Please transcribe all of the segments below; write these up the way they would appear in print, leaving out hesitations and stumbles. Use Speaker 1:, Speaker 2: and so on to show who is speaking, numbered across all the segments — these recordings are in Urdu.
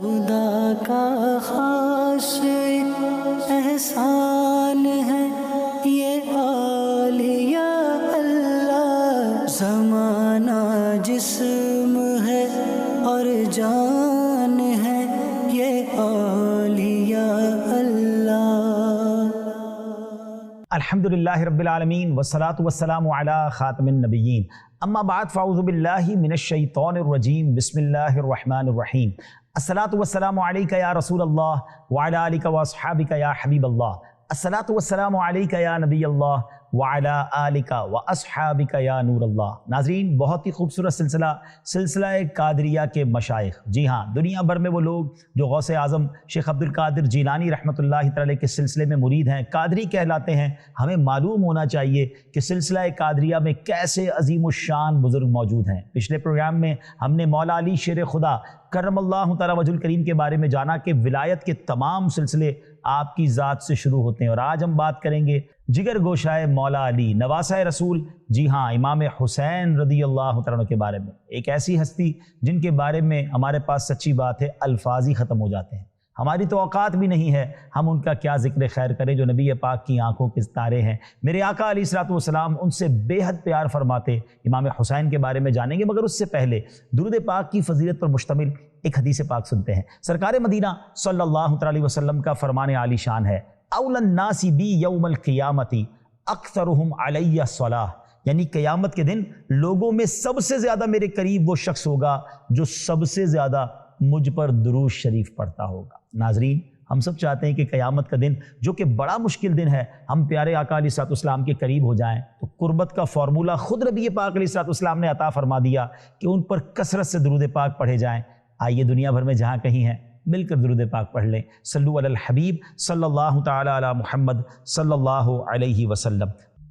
Speaker 1: خدا کا خاص احسان ہے یہ اولیاء اللہ، زمانہ جسم ہے اور جان ہے یہ اولیاء اللہ۔
Speaker 2: الحمدللہ رب العالمین والصلاة والسلام علی خاتم النبیین، اما بعد فاعوذ باللہ من الشیطان الرجیم، بسم اللہ الرحمن الرحیم۔ الصلاة والسلام علیکہ یا رسول اللہ وعلی آلکہ واصحابکہ یا حبیب اللہ، الصلاة والسلام علیکہ یا نبی اللہ وعلی آلکہ واصحابکہ یا نور اللہ۔ ناظرین، بہت ہی خوبصورت سلسلہ قادریہ کے مشائخ، جی ہاں، دنیا بھر میں وہ لوگ جو غوث اعظم شیخ عبد القادر جیلانی رحمۃ اللہ تعالی کے سلسلے میں مرید ہیں، قادری کہلاتے ہیں، ہمیں معلوم ہونا چاہیے کہ سلسلہ قادریہ میں کیسے عظیم الشان بزرگ موجود ہیں۔ پچھلے پروگرام میں ہم نے مولا علی شیر خدا کرم اللہ تعالی وجہ الکریم کے بارے میں جانا کہ ولایت کے تمام سلسلے آپ کی ذات سے شروع ہوتے ہیں، اور آج ہم بات کریں گے جگر گوشائے مولا علی نواسہ رسول، جی ہاں، امام حسین رضی اللہ تعالیٰ عنہ کے بارے میں، ایک ایسی ہستی جن کے بارے میں ہمارے پاس سچی بات ہے الفاظ ہی ختم ہو جاتے ہیں، ہماری تو اوقات بھی نہیں ہے ہم ان کا کیا ذکر خیر کریں جو نبی پاک کی آنکھوں کے تارے ہیں۔ میرے آقا علیہ الصلوۃ والسلام ان سے بے حد پیار فرماتے، امام حسین کے بارے میں جانیں گے، مگر اس سے پہلے درود پاک کی فضیلت پر مشتمل ایک حدیث پاک سنتے ہیں۔ سرکار مدینہ صلی اللہ علیہ وسلم کا فرمان عالی شان ہے، اولی الناس بی یوم القیامت اکثرہم علی الصلاۃ، یعنی قیامت کے دن لوگوں میں سب سے زیادہ میرے قریب وہ شخص ہوگا جو سب سے زیادہ مجھ پر درود شریف پڑھتا ہوگا۔ ناظرین، ہم سب چاہتے ہیں کہ قیامت کا دن جو کہ بڑا مشکل دن ہے، ہم پیارے آقا علیہ الصلوۃ والسلام کے قریب ہو جائیں، تو قربت کا فارمولہ خود نبی پاک علیہ الصلوۃ والسلام نے عطا فرما دیا کہ ان پر کثرت سے درود پاک پڑھے جائیں۔ آئیے دنیا بھر میں جہاں کہیں ہیں مل کر درود پاک پڑھ لیں۔ صلو علی الحبیب صلی اللہ تعالی علی محمد صلی اللہ علیہ وسلم۔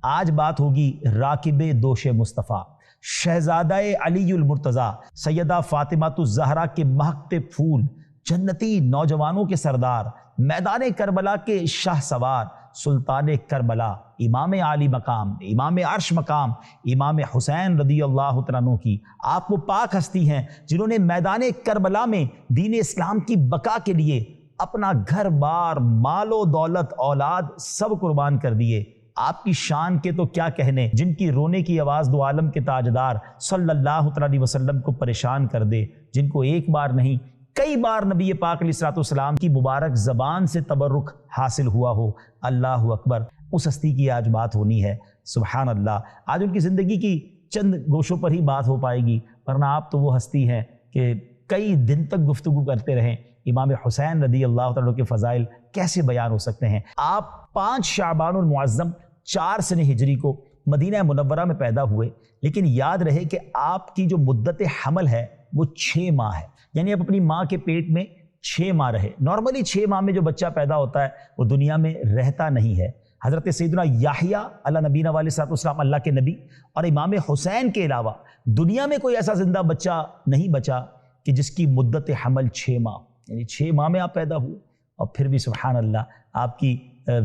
Speaker 2: آج بات ہوگی راکب دوش مصطفیٰ، شہزادہ علی المرتضیٰ، سیدہ فاطمہ الزہرا کے مہکتے پھول، جنتی نوجوانوں کے سردار، میدان کربلا کے شاہ سوار، سلطان کربلا، امام عالی مقام، امام عرش مقام، امام حسین رضی اللہ تعالیٰ عنہ کی آپ وہ پاک ہستی ہیں جنہوں نے میدان کربلا میں دین اسلام کی بقا کے لیے اپنا گھر بار، مال و دولت، اولاد سب قربان کر دیے۔ آپ کی شان کے تو کیا کہنے، جن کی رونے کی آواز دو عالم کے تاجدار صلی اللہ علیہ وسلم کو پریشان کر دے، جن کو ایک بار نہیں کئی بار نبی پاک علیہ الصلوۃ والسلام کی مبارک زبان سے تبرک حاصل ہوا ہو۔ اللہ اکبر، اس ہستی کی آج بات ہونی ہے، سبحان اللہ۔ آج ان کی زندگی کی چند گوشوں پر ہی بات ہو پائے گی، ورنہ آپ تو وہ ہستی ہیں کہ کئی دن تک گفتگو کرتے رہیں۔ امام حسین رضی اللہ تعالیٰ کے فضائل کیسے بیان ہو سکتے ہیں؟ آپ 5 شعبان المعظم 4 سنہ ہجری کو مدینہ منورہ میں پیدا ہوئے، لیکن یاد رہے کہ آپ کی جو مدت حمل ہے وہ 6 ماہ ہے، یعنی آپ اپنی ماں کے پیٹ میں 6 ماہ رہے۔ نارملی 6 ماہ میں جو بچہ پیدا ہوتا ہے وہ دنیا میں رہتا نہیں ہے۔ حضرت سیدنا یحییٰ علیہ نبینا علیہ الصلوۃ والسلام، اللہ کے نبی، اور امام حسین کے علاوہ دنیا میں کوئی ایسا زندہ بچہ نہیں بچا کہ جس کی مدت حمل 6 ماہ، یعنی 6 ماہ میں آپ پیدا ہوئے، اور پھر بھی سبحان اللہ آپ کی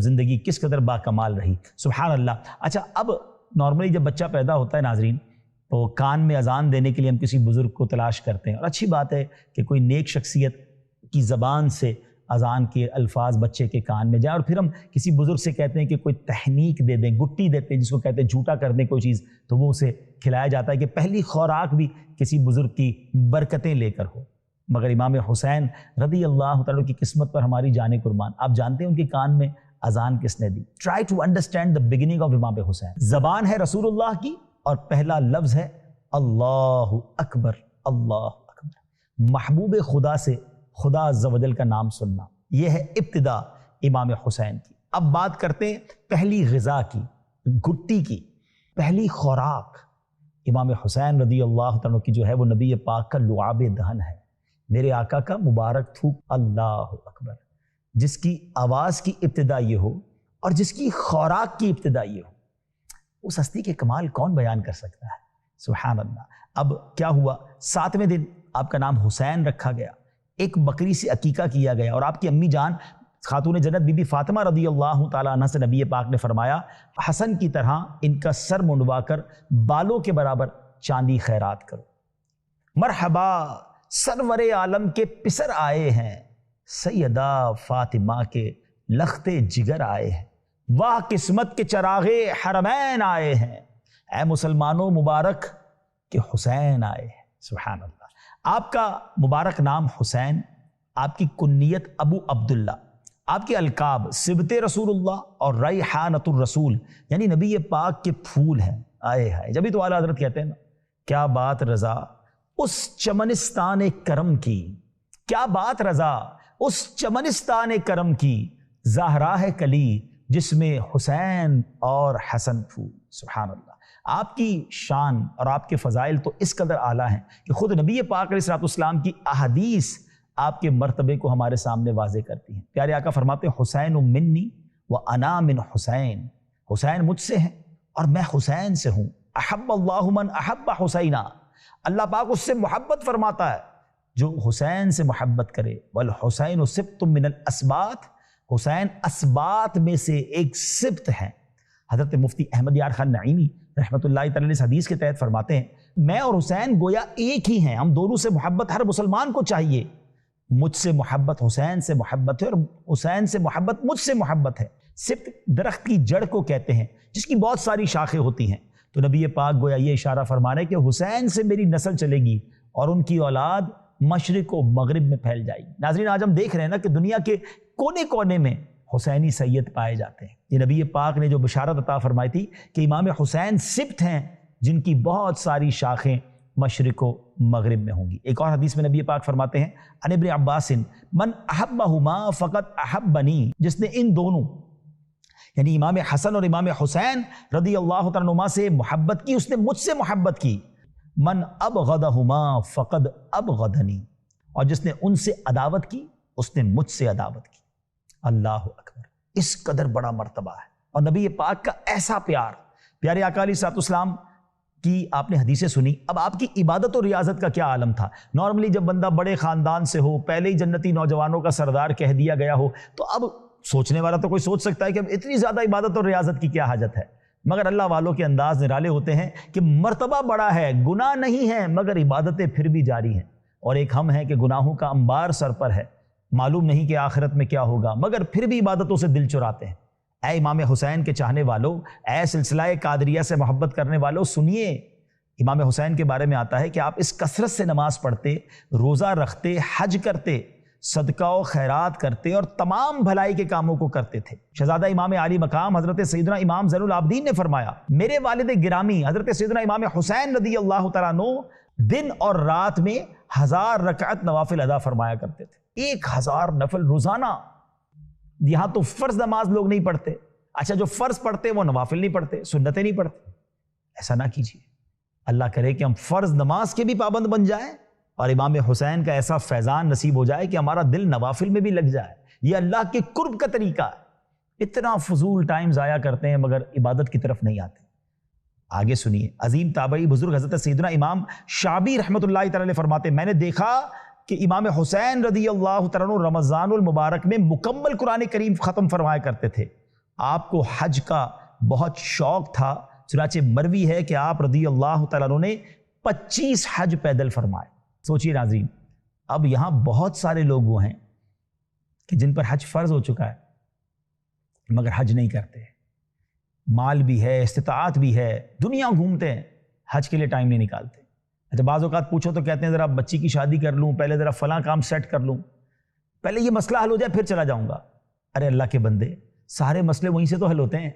Speaker 2: زندگی کس قدر باکمال رہی، سبحان اللہ۔ اچھا، اب نارملی جب بچہ پیدا ہوتا ہے ناظرین، تو کان میں اذان دینے کے لیے ہم کسی بزرگ کو تلاش کرتے ہیں، اور اچھی بات ہے کہ کوئی نیک شخصیت کی زبان سے اذان کے الفاظ بچے کے کان میں جائیں، اور پھر ہم کسی بزرگ سے کہتے ہیں کہ کوئی تحنیک دے دیں، گٹی دیتے ہیں جس کو کہتے ہیں جھوٹا کر دیں کوئی چیز، تو وہ اسے کھلایا جاتا ہے کہ پہلی خوراک بھی کسی بزرگ کی برکتیں لے کر ہو۔ مگر امام حسین رضی اللہ تعالیٰ کی قسمت پر ہماری جانیں قربان، آپ جانتے ہیں ان کے کان میں اذان کس نے دی؟ Try to understand the beginning of Imam Hussain. زبان ہے رسول اللہ کی، اور پہلا لفظ ہے اللہ اکبر، اللہ اکبر، محبوب خدا سے خدا عز و جل کا نام سننا، یہ ہے ابتدا امام حسین کی۔ اب بات کرتے ہیں پہلی غذا کی، گٹی کی، پہلی خوراک۔ امام حسین رضی اللہ تعالیٰ کی جو ہے وہ نبی پاک کا لعاب دہن ہے، میرے آقا کا مبارک تھوک، اللہ اکبر، جس کی آواز کی ابتدا یہ ہو اور جس کی خوراک کی ابتدا یہ ہو، اس ہستی کے کمال کون بیان کر سکتا ہے؟ سبحان اللہ۔ اب کیا ہوا، 7ویں دن آپ کا نام حسین رکھا گیا، ایک بکری سے عقیقہ کیا گیا، اور آپ کی امی جان خاتون جنت بی بی فاطمہ رضی اللہ تعالیٰ عنہ سے نبی پاک نے فرمایا، حسن کی طرح ان کا سر منڈوا کر بالوں کے برابر چاندی خیرات کرو۔ مرحبا سرور عالم کے پسر آئے ہیں، سیدہ فاطمہ کے لخت جگر آئے ہیں، واہ قسمت کے چراغ حرمین آئے ہیں، اے مسلمانوں مبارک کہ حسین آئے ہیں۔ سبحان اللہ۔ آپ کا مبارک نام حسین، آپ کی کنیت ابو عبداللہ، آپ کے القاب سبط رسول اللہ اور ریحانۃ الرسول یعنی نبی پاک کے پھول ہیں۔ آئے ہائے، جبھی تو اعلیٰ حضرت کہتے ہیں نا، کیا بات رضا اس چمنستان کرم کی، کیا بات رضا اس چمنستان کرم کی، زہرا ہے کلی جس میں حسین اور حسن پھول۔ سبحان اللہ۔ آپ کی شان اور آپ کے فضائل تو اس قدر اعلیٰ ہیں کہ خود نبی پاک علیہ الصلوۃ والسلام کی احادیث آپ کے مرتبے کو ہمارے سامنے واضح کرتی ہیں۔ پیارے آقا فرماتے ہیں حسین منی و انا من حسین، حسین مجھ سے ہیں اور میں حسین سے ہوں۔ احب اللہ من احب حسینہ، اللہ پاک اس سے محبت فرماتا ہے جو حسین سے محبت کرے۔ والحسین سبط من الاسباط، حسین اسباط میں سے ایک سبط ہیں۔ حضرت مفتی احمد یار خان نعیمی رحمۃ اللہ تعالی اس حدیث کے تحت فرماتے ہیں میں اور حسین گویا ایک ہی ہیں، ہم دونوں سے محبت ہر مسلمان کو چاہیے۔ مجھ سے محبت حسین سے محبت ہے اور حسین سے محبت مجھ سے محبت ہے۔ سبط درخت کی جڑ کو کہتے ہیں جس کی بہت ساری شاخیں ہوتی ہیں، تو نبی پاک گویا یہ اشارہ فرما رہے کہ حسین سے میری نسل چلے گی اور ان کی اولاد مشرق و مغرب میں پھیل جائے گی۔ ناظرین آج ہم دیکھ رہے ہیں نا کہ دنیا کے کونے کونے میں حسینی سید پائے جاتے ہیں۔ یہ نبی پاک نے جو بشارت عطا فرمائی تھی کہ امام حسین سبط ہیں جن کی بہت ساری شاخیں مشرق و مغرب میں ہوں گی۔ ایک اور حدیث میں نبی پاک فرماتے ہیں عن ابن عباس من احبہما فقد احبنی، جس نے ان دونوں یعنی امام حسن اور امام حسین رضی اللہ تعالیٰ عنہما سے محبت کی، اس نے مجھ سے محبت کی۔ من ابغضہما فقد ابغضنی، اور جس نے ان سے عداوت کی اس نے مجھ سے عداوت کی۔ اللہ اکبر، اس قدر بڑا مرتبہ ہے اور نبی پاک کا ایسا پیار۔ پیارے آقا علیہ الصلوۃ والسلام کی آپ نے حدیثیں سنی، اب آپ کی عبادت و ریاضت کا کیا عالم تھا۔ نارملی جب بندہ بڑے خاندان سے ہو، پہلے ہی جنتی نوجوانوں کا سردار کہہ دیا گیا ہو، تو اب سوچنے والا تو کوئی سوچ سکتا ہے کہ اب اتنی زیادہ عبادت اور ریاضت کی کیا حاجت ہے، مگر اللہ والوں کے انداز نرالے ہوتے ہیں کہ مرتبہ بڑا ہے، گناہ نہیں ہے مگر عبادتیں پھر بھی جاری ہیں، اور ایک ہم ہیں کہ گناہوں کا انبار سر پر ہے، معلوم نہیں کہ آخرت میں کیا ہوگا، مگر پھر بھی عبادتوں سے دل چراتے ہیں۔ اے امام حسین کے چاہنے والوں، اے سلسلہ قادریہ سے محبت کرنے والوں، سنیے امام حسین کے بارے میں آتا ہے کہ آپ اس کثرت سے نماز پڑھتے، روزہ رکھتے، حج کرتے، صدقہ و خیرات کرتے اور تمام بھلائی کے کاموں کو کرتے تھے۔ شہزادہ امام عالی مقام حضرت سیدنا امام زین العابدین نے فرمایا میرے والد گرامی حضرت سیدنا امام حسین رضی اللہ تعالیٰ عنہ دن اور رات میں 1000 رکعت نوافل ادا فرمایا کرتے تھے۔ 1000 نفل روزانہ۔ یہاں تو فرض نماز لوگ نہیں پڑھتے، اچھا جو فرض پڑھتے وہ نوافل نہیں پڑھتے، سنتیں نہیں پڑھتے۔ ایسا نہ کیجیے، اللہ کرے کہ ہم فرض نماز کے بھی پابند بن جائیں اور امام حسین کا ایسا فیضان نصیب ہو جائے کہ ہمارا دل نوافل میں بھی لگ جائے۔ یہ اللہ کے قرب کا طریقہ ہے۔ اتنا فضول ٹائم ضائع کرتے ہیں مگر عبادت کی طرف نہیں آتے۔ آگے سنیے، عظیم تابعی بزرگ حضرت سیدنا امام شعبی رحمۃ اللہ تعالی فرماتے میں نے دیکھا کہ امام حسین رضی اللہ تعالیٰ عنہ رمضان المبارک میں مکمل قرآن کریم ختم فرمایا کرتے تھے۔ آپ کو حج کا بہت شوق تھا، چنانچہ مروی ہے کہ آپ رضی اللہ تعالیٰ عنہ نے 25 حج پیدل فرمائے۔ سوچیے ناظرین، اب یہاں بہت سارے لوگ وہ ہیں کہ جن پر حج فرض ہو چکا ہے مگر حج نہیں کرتے، مال بھی ہے، استطاعت بھی ہے، دنیا گھومتے ہیں، حج کے لیے ٹائم نہیں نکالتے۔ اچھا بعض اوقات پوچھو تو کہتے ہیں ذرا بچی کی شادی کر لوں، پہلے ذرا فلاں کام سیٹ کر لوں، پہلے یہ مسئلہ حل ہو جائے پھر چلا جاؤں گا۔ ارے اللہ کے بندے، سارے مسئلے وہیں سے تو حل ہوتے ہیں۔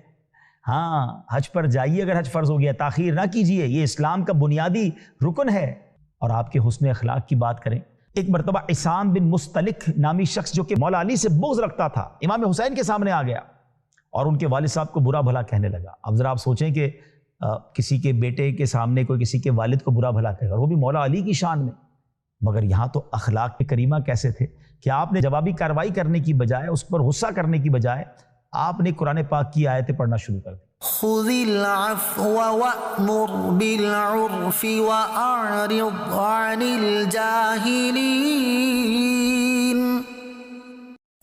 Speaker 2: ہاں حج پر جائیے اگر حج فرض ہو گیا، تاخیر نہ کیجیے، یہ اسلام کا بنیادی رکن ہے۔ اور آپ کے حسن اخلاق کی بات کریں، ایک مرتبہ عصام بن مستلق نامی شخص جو کہ مولا علی سے بغض رکھتا تھا امام حسین کے سامنے آ گیا اور ان کے والد صاحب کو برا بھلا کہنے لگا۔ اب ذرا آپ سوچیں کہ کسی کے بیٹے کے سامنے کوئی کسی کے والد کو برا بھلا کہے گا، وہ بھی مولا علی کی شان میں، مگر یہاں تو اخلاق کریمہ کیسے تھے کہ آپ نے جوابی کارروائی کرنے کی بجائے، اس پر غصہ کرنے کی بجائے آپ نے قرآن پاک کی آیتیں پڑھنا شروع کر دی۔
Speaker 1: خذ العفو وأمر بالعرف وأعرض عن الجاهلين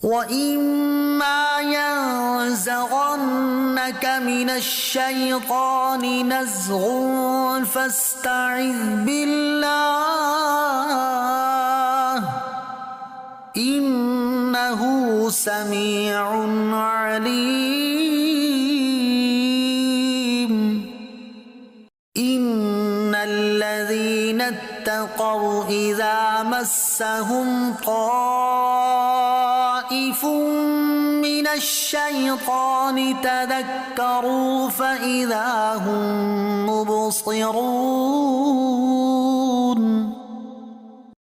Speaker 1: وإما ينزغنك من الشيطان نزغ فاستعذ بالله سميع عليم إن الذين اتقوا إذا مسهم طائف من الشيطان تذكروا فإذا هم مبصرون۔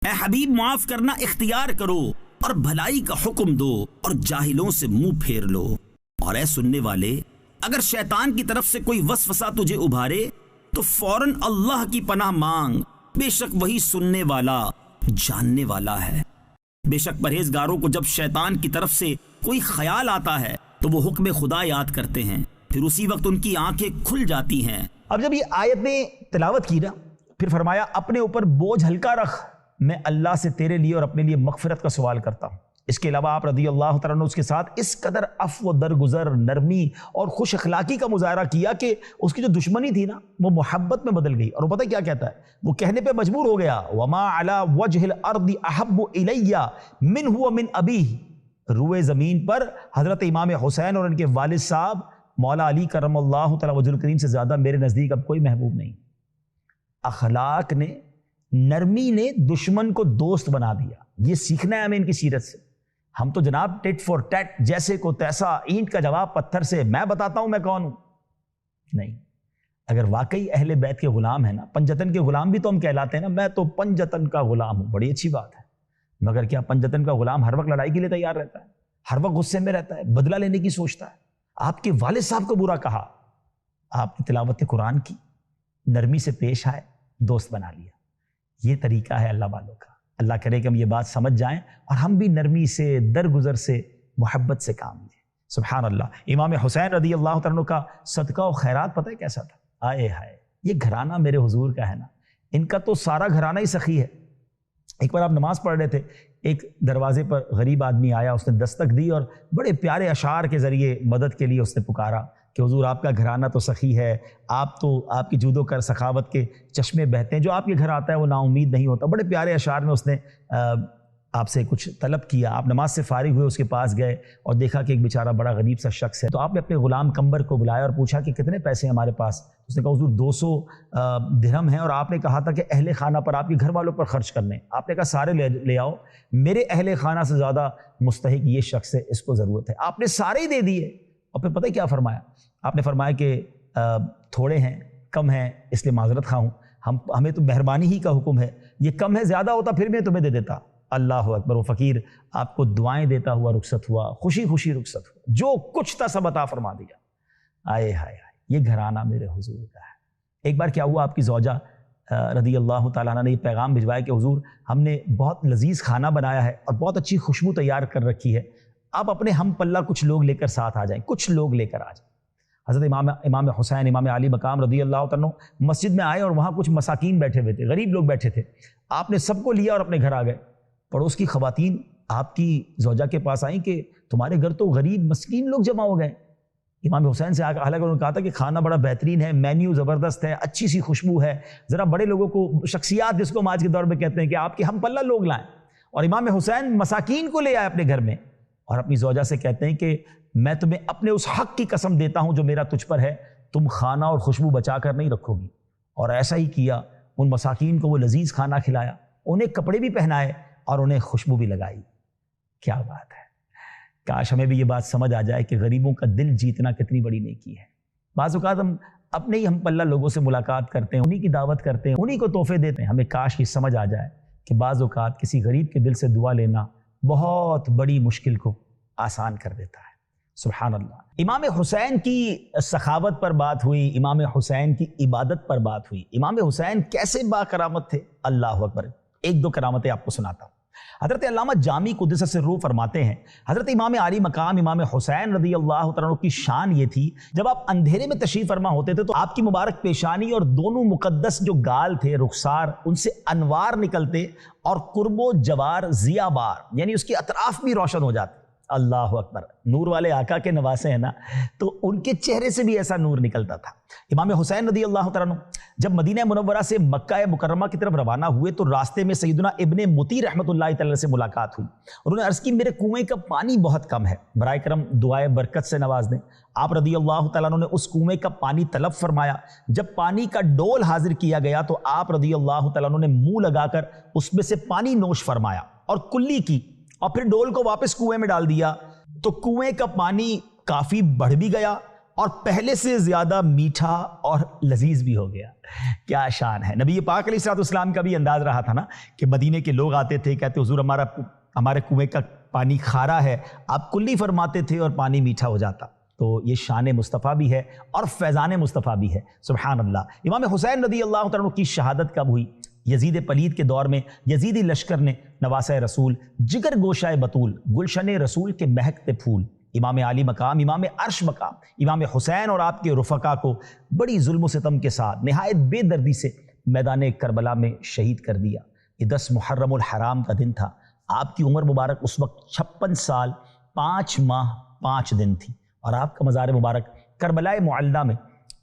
Speaker 3: اے حبیب معاف کرنا اختیار کرو اور بھلائی کا حکم دو اور جاہلوں سے منہ پھیر لو۔ اور اے سننے والے، اگر شیطان کی طرف سے کوئی وسوسہ تجھے ابھارے تو فوراً اللہ کی پناہ مانگ، بے شک وہی سننے والا جاننے والا ہے۔ بے شک پرہیزگاروں کو جب شیطان کی طرف سے کوئی خیال آتا ہے تو وہ حکم خدا یاد کرتے ہیں، پھر اسی وقت ان کی آنکھیں کھل جاتی ہیں۔
Speaker 2: اب جب یہ آیت نے تلاوت کی نا، پھر فرمایا اپنے اوپر بوجھ ہلکا رکھ، میں اللہ سے تیرے لیے اور اپنے لیے مغفرت کا سوال کرتا ہوں۔ اس کے علاوہ آپ رضی اللہ تعالیٰ عنہ اس کے ساتھ اس قدر عفو و درگزر، نرمی اور خوش اخلاقی کا مظاہرہ کیا کہ اس کی جو دشمنی تھی نا وہ محبت میں بدل گئی۔ اور وہ پتہ کیا کہتا ہے، وہ کہنے پہ مجبور ہو گیا، وَمَا عَلَى وَجْهِ الْأَرْضِ أَحَبُّ إِلَيَّ مِنْهُ وَمِنْ أَبِيهِ، روئے زمین پر حضرت امام حسین اور ان کے والد صاحب مولا علی کرم اللہ تعالیٰ وجہ الکریم سے زیادہ میرے نزدیک اب کوئی محبوب نہیں۔ اخلاق نے، نرمی نے دشمن کو دوست بنا دیا۔ یہ سیکھنا ہے ہمیں ان کی سیرت سے۔ ہم تو جناب ٹٹ فور ٹٹ، جیسے کو تیسا، اینٹ کا جواب پتھر سے، میں بتاتا ہوں میں کون ہوں، نہیں۔ اگر واقعی اہل بیت کے غلام ہیں نا، پنجتن کے غلام بھی تو ہم کہلاتے ہیں نا، میں تو پنجتن کا غلام ہوں، بڑی اچھی بات ہے۔ مگر کیا پنجتن کا غلام ہر وقت لڑائی کے لیے تیار رہتا ہے؟ ہر وقت غصے میں رہتا ہے، بدلہ لینے کی سوچتا ہے؟ آپ کے والد صاحب کو برا کہا، آپ نے تلاوت قرآن کی، نرمی سے پیش آئے، دوست بنا لیا۔ یہ طریقہ ہے اللہ والوں کا۔ اللہ کرے کہ ہم یہ بات سمجھ جائیں اور ہم بھی نرمی سے، درگزر سے، محبت سے کام لیں۔ سبحان اللہ۔ امام حسین رضی اللہ تعالیٰ عنہ کا صدقہ و خیرات پتہ ہے کیسا تھا؟ آئے ہائے، یہ گھرانہ میرے حضور کا ہے نا، ان کا تو سارا گھرانہ ہی سخی ہے۔ ایک بار آپ نماز پڑھ رہے تھے، ایک دروازے پر غریب آدمی آیا، اس نے دستک دی اور بڑے پیارے اشعار کے ذریعے مدد کے لیے اس نے پکارا کہ حضور آپ کا گھرانہ تو سخی ہے، آپ کی جود و کر سخاوت کے چشمے بہتے ہیں، جو آپ کے گھر آتا ہے وہ نا امید نہیں ہوتا۔ بڑے پیارے اشعار میں اس نے آپ سے کچھ طلب کیا۔ آپ نماز سے فارغ ہوئے، اس کے پاس گئے اور دیکھا کہ ایک بیچارہ بڑا غریب سا شخص ہے، تو آپ نے اپنے غلام کمبر کو بلایا اور پوچھا کہ کتنے پیسے ہیں ہمارے پاس؟ اس نے کہا حضور 200 درہم ہیں، اور آپ نے کہا تھا کہ اہل خانہ پر، آپ کے گھر والوں پر خرچ کرنے۔ آپ نے کہا سارے لے آؤ، میرے اہل خانہ سے زیادہ مستحق یہ شخص ہے، اس کو ضرورت ہے۔ آپ نے سارے ہی دے دیے، اور پھر پتہ کیا فرمایا؟ آپ نے فرمایا کہ تھوڑے ہیں، کم ہیں، اس لیے معذرت خواہ ہوں، ہمیں تو مہربانی ہی کا حکم ہے، یہ کم ہے، زیادہ ہوتا پھر میں تمہیں دے دیتا۔ اللہ اکبر۔ وہ فقیر آپ کو دعائیں دیتا ہوا رخصت ہوا، خوشی خوشی رخصت ہوا، جو کچھ تھا سب عطا فرما دیا۔ آئے ہائے ہائے، یہ گھرانہ میرے حضور کا ہے۔ ایک بار کیا ہوا، آپ کی زوجہ رضی اللہ تعالیٰ عنہ نے یہ پیغام بھجوایا کہ حضور ہم نے بہت لذیذ کھانا بنایا ہے اور بہت اچھی خوشبو تیار کر رکھی ہے، آپ اپنے ہم پلہ کچھ لوگ لے کر ساتھ آ جائیں، کچھ لوگ لے کر آ جائیں۔ حضرت امام حسین، امام علی مقام رضی اللہ تعالیٰ مسجد میں آئے اور وہاں کچھ مساکین بیٹھے ہوئے تھے، غریب لوگ بیٹھے تھے۔ آپ نے سب کو لیا اور اپنے گھر آ گئے۔ پڑوس کی خواتین آپ کی زوجہ کے پاس آئیں کہ تمہارے گھر تو غریب مسکین لوگ جمع ہو گئے۔ امام حسین سے حالانکہ انہوں نے کہا تھا کہ کھانا بڑا بہترین ہے، مینیو زبردست ہے، اچھی سی خوشبو ہے، ذرا بڑے لوگوں کو، شخصیات جس کو ہم آج کے دور میں کہتے ہیں، کہ آپ کے ہم پلہ لوگ لائیں۔ اور امام حسین مساکین کو لے آئے اپنے گھر میں اور اپنی زوجہ سے کہتے ہیں کہ میں تمہیں اپنے اس حق کی قسم دیتا ہوں جو میرا تجھ پر ہے، تم کھانا اور خوشبو بچا کر نہیں رکھو گی۔ اور ایسا ہی کیا، ان مساکین کو وہ لذیذ کھانا کھلایا، انہیں کپڑے بھی پہنائے اور انہیں خوشبو بھی لگائی۔ کیا بات ہے! کاش ہمیں بھی یہ بات سمجھ آ جائے کہ غریبوں کا دل جیتنا کتنی بڑی نیکی ہے۔ بعض اوقات ہم اپنے ہی ہم پلہ لوگوں سے ملاقات کرتے ہیں، انہی کی دعوت کرتے ہیں، انہی کو تحفے دیتے ہیں۔ ہمیں کاش یہ سمجھ آ جائے کہ بعض اوقات کسی غریب کے دل سے دعا لینا بہت بڑی مشکل کو آسان کر دیتا ہے۔ سبحان اللہ۔ امام حسین کی سخاوت پر بات ہوئی، امام حسین کی عبادت پر بات ہوئی۔ امام حسین کیسے با کرامت تھے، اللہ اکبر۔ ایک دو کرامتیں آپ کو سناتا ہوں۔ حضرت علامہ جامی قدس سرہ فرماتے ہیں، حضرت امام علی مقام امام حسین رضی اللہ تعالیٰ کی شان یہ تھی، جب آپ اندھیرے میں تشریف فرما ہوتے تھے تو آپ کی مبارک پیشانی اور دونوں مقدس جو گال تھے، رخسار، ان سے انوار نکلتے اور قرب و جوار ضیاء بار، یعنی اس کے اطراف بھی روشن ہو جاتے۔ اللہ اکبر، نور والے آقا کے نواسے ہیں نا، تو ان کے چہرے سے بھی ایسا نور نکلتا تھا۔ امام حسین رضی اللہ تعالیٰ عنہ جب مدینہ منورہ سے مکہ مکرمہ کی طرف روانہ ہوئے تو راستے میں سیدنا ابن مطیع رحمۃ اللہ تعالی سے ملاقات ہوئی۔ انہوں نے عرض کی میرے کنویں کا پانی بہت کم ہے، برائے کرم دعائے برکت سے نواز دیں۔ آپ رضی اللہ تعالیٰ عنہ نے اس کنویں کا پانی طلب فرمایا۔ جب پانی کا ڈول حاضر کیا گیا تو آپ رضی اللہ تعالیٰ عنہ نے منہ لگا کر اس میں سے پانی نوش فرمایا اور کلی کی، اور پھر ڈول کو واپس کنویں میں ڈال دیا تو کنویں کا پانی کافی بڑھ بھی گیا اور پہلے سے زیادہ میٹھا اور لذیذ بھی ہو گیا۔ کیا شان ہے! نبی پاک علیہ الصلوۃ والسلام کا بھی انداز رہا تھا نا کہ مدینے کے لوگ آتے تھے، کہتے حضور ہمارے کنویں کا پانی کھارا ہے، آپ کلی فرماتے تھے اور پانی میٹھا ہو جاتا۔ تو یہ شان مصطفیٰ بھی ہے اور فیضان مصطفیٰ بھی ہے، سبحان اللہ۔ امام حسین رضی اللہ تعالیٰ عنہ کی شہادت کب ہوئی؟ یزید پلید کے دور میں یزیدی لشکر نے نواسہ رسول، جگر گوشہ بطول، گلشن رسول کے مہکتے پھول، امام عالی مقام، امام عرش مقام، امام حسین اور آپ کے رفقا کو بڑی ظلم و ستم کے ساتھ نہایت بے دردی سے میدان کربلا میں شہید کر دیا۔ یہ 10 محرم الحرام کا دن تھا۔ آپ کی عمر مبارک اس وقت 56 سال 5 ماہ 5 دن تھی اور آپ کا مزار مبارک کربلا معلہ میں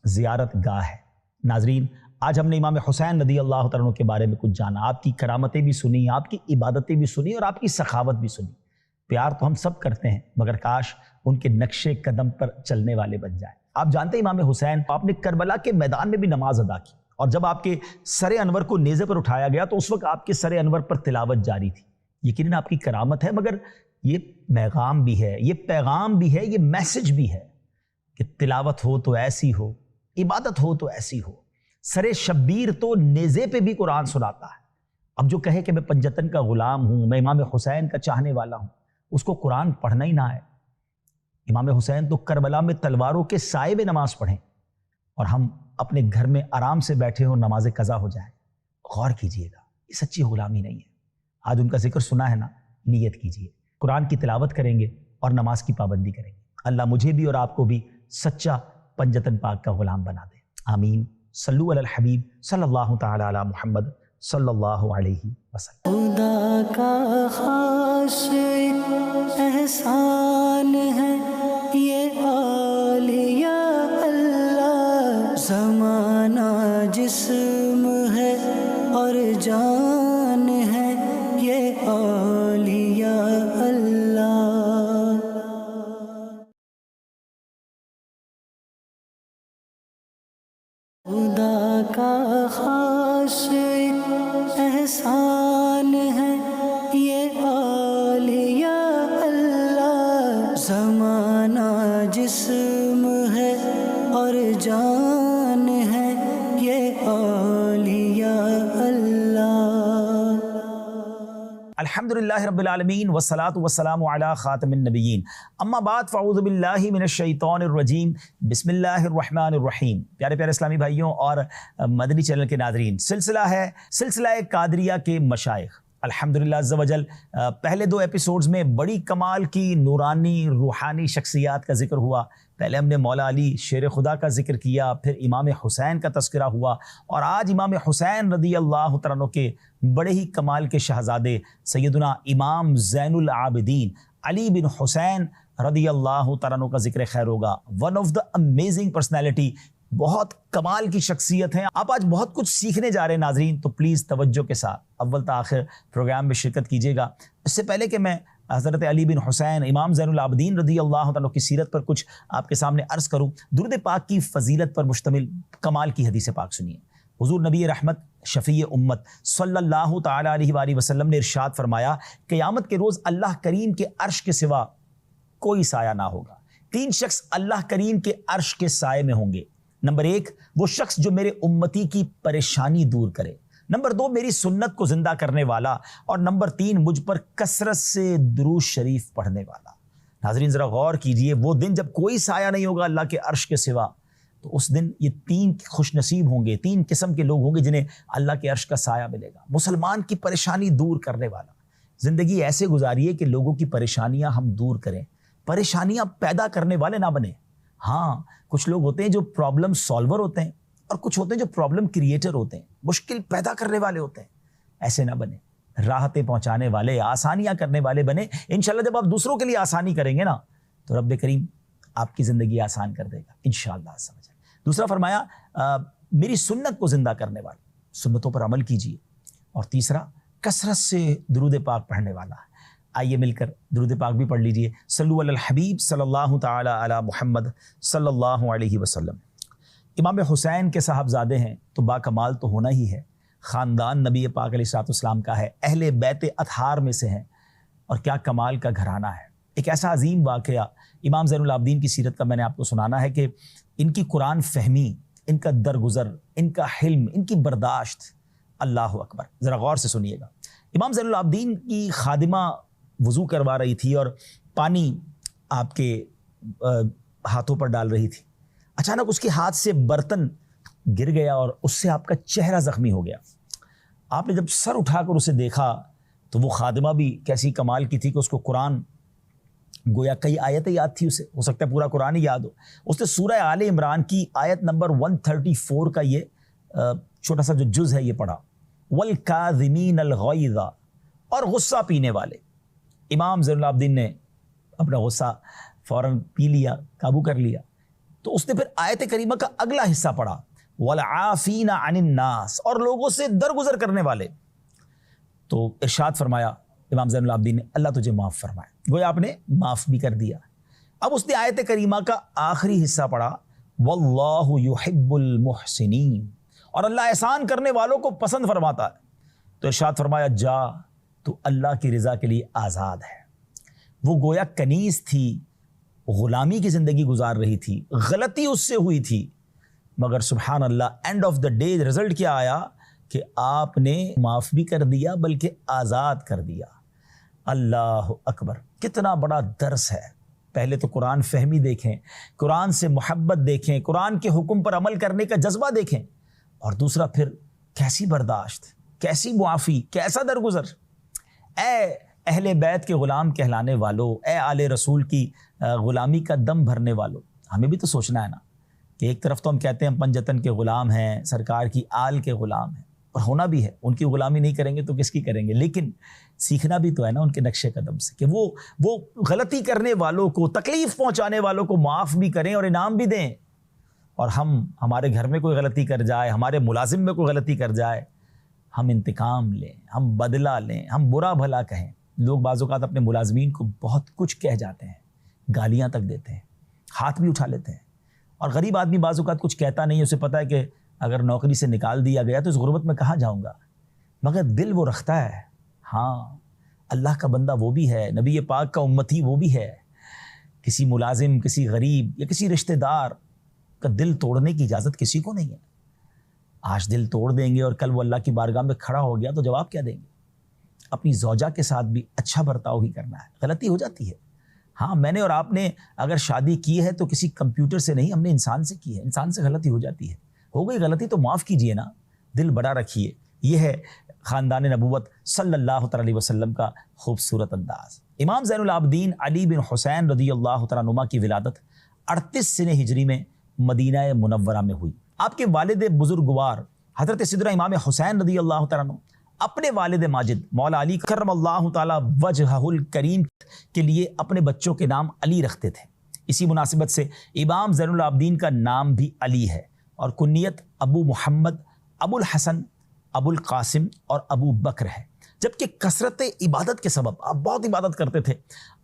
Speaker 2: زیارت گاہ ہے۔ ناظرین، آج ہم نے امام حسین رضی اللہ تعالیٰ عنہ کے بارے میں کچھ جانا، آپ کی کرامتیں بھی سنی، آپ کی عبادتیں بھی سنی اور آپ کی سخاوت بھی سنی۔ پیار تو ہم سب کرتے ہیں مگر کاش ان کے نقش قدم پر چلنے والے بن جائیں۔ آپ جانتے ہیں امام حسین، آپ نے کربلا کے میدان میں بھی نماز ادا کی، اور جب آپ کے سر انور کو نیزے پر اٹھایا گیا تو اس وقت آپ کے سر انور پر تلاوت جاری تھی۔ یقیناً آپ کی کرامت ہے، مگر یہ پیغام بھی ہے، یہ پیغام بھی ہے، یہ میسج بھی ہے کہ تلاوت ہو تو ایسی ہو، عبادت ہو تو ایسی ہو۔ سر شبیر تو نیزے پہ بھی قرآن سناتا ہے۔ اب جو کہے کہ میں پنجتن کا غلام ہوں، میں امام حسین کا چاہنے والا ہوں، اس کو قرآن پڑھنا ہی نہ ہے۔ امام حسین تو کربلا میں تلواروں کے سائے میں نماز پڑھیں اور ہم اپنے گھر میں آرام سے بیٹھے ہوں، نماز قضا ہو جائے۔ غور کیجئے گا، یہ سچی غلامی نہیں ہے۔ آج ان کا ذکر سنا ہے نا، نیت کیجئے، قرآن کی تلاوت کریں گے اور نماز کی پابندی کریں گے۔ اللہ مجھے بھی اور آپ کو بھی سچا پنجتن پاک کا غلام بنا دے، آمین۔ صلو علی الحبیب صلی اللہ تعالی علی محمد صلی اللہ علیہ وسلم۔
Speaker 1: خدا کا خاص احسان ہے یہ اولیاء اللہ، زمانہ جسم ہے اور جان ہے یہ اولیاء اللہ۔ خدا کا خاص احسان ہے یہ اولیاء اللہ، زمانہ جسم ہے اور جان ہے یہ اولیاء اللہ۔
Speaker 2: الحمدللہ رب العالمین والصلاة والسلام علی خاتم النبیین، اما بعد فاعوذ باللہ من الشیطان الرجیم، بسم اللہ الرحمن الرحیم۔ پیارے پیارے اسلامی بھائیوں اور مدنی چینل کے ناظرین، سلسلہ ہے سلسلہ قادریہ کے مشائخ۔ الحمدللہ عز و جل پہلے 2 ایپیسوڈز میں بڑی کمال کی نورانی روحانی شخصیات کا ذکر ہوا۔ پہلے ہم نے مولا علی شیر خدا کا ذکر کیا، پھر امام حسین کا تذکرہ ہوا، اور آج امام حسین رضی اللہ تعالیٰ عنہ کے بڑے ہی کمال کے شہزادے سیدنا امام زین العابدین علی بن حسین رضی اللہ تعالیٰ عنہ کا ذکر خیر ہوگا۔ One of the amazing personality, بہت کمال کی شخصیت ہیں۔ آپ آج بہت کچھ سیکھنے جا رہے ہیں ناظرین، تو پلیز توجہ کے ساتھ اول تا آخر پروگرام میں شرکت کیجیے گا۔ اس سے پہلے کہ میں حضرت علی بن حسین امام زین العابدین رضی اللہ تعالیٰ کی سیرت پر کچھ آپ کے سامنے عرض کروں، درود پاک کی فضیلت پر مشتمل کمال کی حدیث پاک سنیے۔ حضور نبی رحمت شفیع امت صلی اللہ تعالی علیہ وآلہ وسلم نے ارشاد فرمایا، قیامت کے روز اللہ کریم کے عرش کے سوا کوئی سایہ نہ ہوگا۔ 3 شخص اللہ کریم کے عرش کے سائے میں ہوں گے۔ نمبر 1 وہ شخص جو میرے امتی کی پریشانی دور کرے، نمبر 2 میری سنت کو زندہ کرنے والا، اور نمبر 3 مجھ پر کثرت سے درود شریف پڑھنے والا۔ ناظرین ذرا غور کیجئے، وہ دن جب کوئی سایہ نہیں ہوگا اللہ کے عرش کے سوا، تو اس دن یہ 3 خوش نصیب ہوں گے، 3 قسم کے لوگ ہوں گے جنہیں اللہ کے عرش کا سایہ ملے گا۔ مسلمان کی پریشانی دور کرنے والا، زندگی ایسے گزاریے کہ لوگوں کی پریشانیاں ہم دور کریں، پریشانیاں پیدا کرنے والے نہ بنیں۔ ہاں کچھ لوگ ہوتے ہیں جو پرابلم سالور ہوتے ہیں، اور کچھ ہوتے ہیں جو پرابلم کریٹر ہوتے ہیں، مشکل پیدا کرنے والے ہوتے ہیں۔ ایسے نہ بنے، راحتیں پہنچانے والے، آسانیاں کرنے والے بنے. انشاءاللہ جب آپ دوسروں کے لیے آسانی کریں گے نا تو رب کریم آپ کی زندگی آسان کر دے گا انشاءاللہ. دوسرا فرمایا میری سنت کو زندہ کرنے والا، سنتوں پر عمل کیجیے. اور تیسرا کثرت سے درود پاک پڑھنے والا. آئیے مل کر درود پاک بھی پڑھ لیجیے. صلو علی الحبیب صلی اللہ تعالی علی محمد صلی اللہ علیہ وسلم. امام حسین کے صاحبزادے ہیں تو با کمال تو ہونا ہی ہے. خاندان نبی پاک علیہ الصلوۃ والسلام کا ہے، اہل بیت اطہار میں سے ہیں، اور کیا کمال کا گھرانہ ہے. ایک ایسا عظیم واقعہ امام زین العابدین کی سیرت کا میں نے آپ کو سنانا ہے کہ ان کی قرآن فہمی، ان کا درگزر، ان کا حلم، ان کی برداشت، اللہ اکبر. ذرا غور سے سنیے گا. امام زین العابدین کی خادمہ وضو کروا رہی تھی اور پانی آپ کے ہاتھوں پر ڈال رہی تھی. اچانک اس کے ہاتھ سے برتن گر گیا اور اس سے آپ کا چہرہ زخمی ہو گیا. آپ نے جب سر اٹھا کر اسے دیکھا تو وہ خادمہ بھی کیسی کمال کی تھی کہ اس کو قرآن گویا کئی آیتیں یاد تھی، اسے ہو سکتا ہے پورا قرآن ہی یاد ہو. اس نے سورہ آل عمران کی آیت نمبر 134 کا یہ چھوٹا سا جو جز ہے یہ پڑھا، وَالْكَاظِمِينَ الْغَيْظَ، اور غصہ پینے والے. امام زین العابدین نے اپنا غصہ فوراً پی لیا، قابو کر لیا. تو اس نے پھر آیت کریمہ کا اگلا حصہ پڑھا، وَالْعَافِينَ عَنِ النَّاسِ، اور لوگوں سے درگزر کرنے والے. تو ارشاد فرمایا امام زین العابدین نے اللہ تجھے معاف فرمائے، گویا آپ نے معاف بھی کر دیا. اب اس نے آیت کریمہ کا آخری حصہ پڑھا، وَاللَّهُ يُحِبُّ الْمُحْسِنِينَ، اور اللہ احسان کرنے والوں کو پسند فرماتا ہے. تو ارشاد فرمایا جا تو اللہ کی رضا کے لیے آزاد ہے. وہ گویا کنیز تھی، غلامی کی زندگی گزار رہی تھی، غلطی اس سے ہوئی تھی، مگر سبحان اللہ end of the day result کیا آیا کہ آپ نے معاف بھی کر دیا بلکہ آزاد کر دیا. اللہ اکبر، کتنا بڑا درس ہے. پہلے تو قرآن فہمی دیکھیں، قرآن سے محبت دیکھیں، قرآن کے حکم پر عمل کرنے کا جذبہ دیکھیں، اور دوسرا پھر کیسی برداشت، کیسی معافی، کیسا درگزر. اے اہل بیت کے غلام کہلانے والوں، اے آل رسول کی غلامی کا دم بھرنے والوں، ہمیں بھی تو سوچنا ہے نا کہ ایک طرف تو ہم کہتے ہیں پنجتن کے غلام ہیں، سرکار کی آل کے غلام ہیں، اور ہونا بھی ہے، ان کی غلامی نہیں کریں گے تو کس کی کریں گے. لیکن سیکھنا بھی تو ہے نا ان کے نقش قدم سے کہ وہ غلطی کرنے والوں کو، تکلیف پہنچانے والوں کو معاف بھی کریں اور انعام بھی دیں. اور ہمارے گھر میں کوئی غلطی کر جائے، ہمارے ملازم میں کوئی غلطی کر جائے، ہم انتقام لیں، ہم بدلہ لیں، ہم برا بھلا کہیں. لوگ بعض اوقات اپنے ملازمین کو بہت کچھ کہہ جاتے ہیں، گالیاں تک دیتے ہیں، ہاتھ بھی اٹھا لیتے ہیں. اور غریب آدمی بعض اوقات کچھ کہتا نہیں ہے، اسے پتہ ہے کہ اگر نوکری سے نکال دیا گیا تو اس غربت میں کہاں جاؤں گا، مگر دل وہ رکھتا ہے. ہاں اللہ کا بندہ وہ بھی ہے، نبی پاک کا امتی وہ بھی ہے. کسی ملازم، کسی غریب یا کسی رشتہ دار کا دل توڑنے کی اجازت کسی کو نہیں ہے. آج دل توڑ دیں گے اور کل وہ اللہ کی بارگاہ میں کھڑا ہو گیا تو جواب کیا دیں گے. اپنی زوجہ کے ساتھ بھی اچھا برتاؤ ہی کرنا ہے. غلطی ہو جاتی ہے، ہاں میں نے اور آپ نے اگر شادی کی ہے تو کسی کمپیوٹر سے نہیں، ہم نے انسان سے کی ہے. انسان سے غلطی ہو جاتی ہے، ہو گئی غلطی تو معاف کیجئے نا، دل بڑا رکھیے. یہ ہے خاندان نبوت صلی اللہ تعالی وسلم کا خوبصورت انداز. امام زین العابدین علی بن حسین رضی اللہ تعالیٰ عنہ کی ولادت 38 سنہ ہجری میں مدینہ منورہ میں ہوئی. آپ کے والد بزرگوار حضرت سیدنا امام حسین رضی اللہ تعالیٰ عنہ اپنے والد ماجد مولا علی کرم اللہ تعالیٰ وجہہ الکریم کے لیے اپنے بچوں کے نام علی رکھتے تھے. اسی مناسبت سے امام زین العابدین کا نام بھی علی ہے اور کنیت ابو محمد، ابو الحسن، ابو القاسم اور ابو بکر ہے. جبکہ کثرت عبادت کے سبب آپ بہت عبادت کرتے تھے.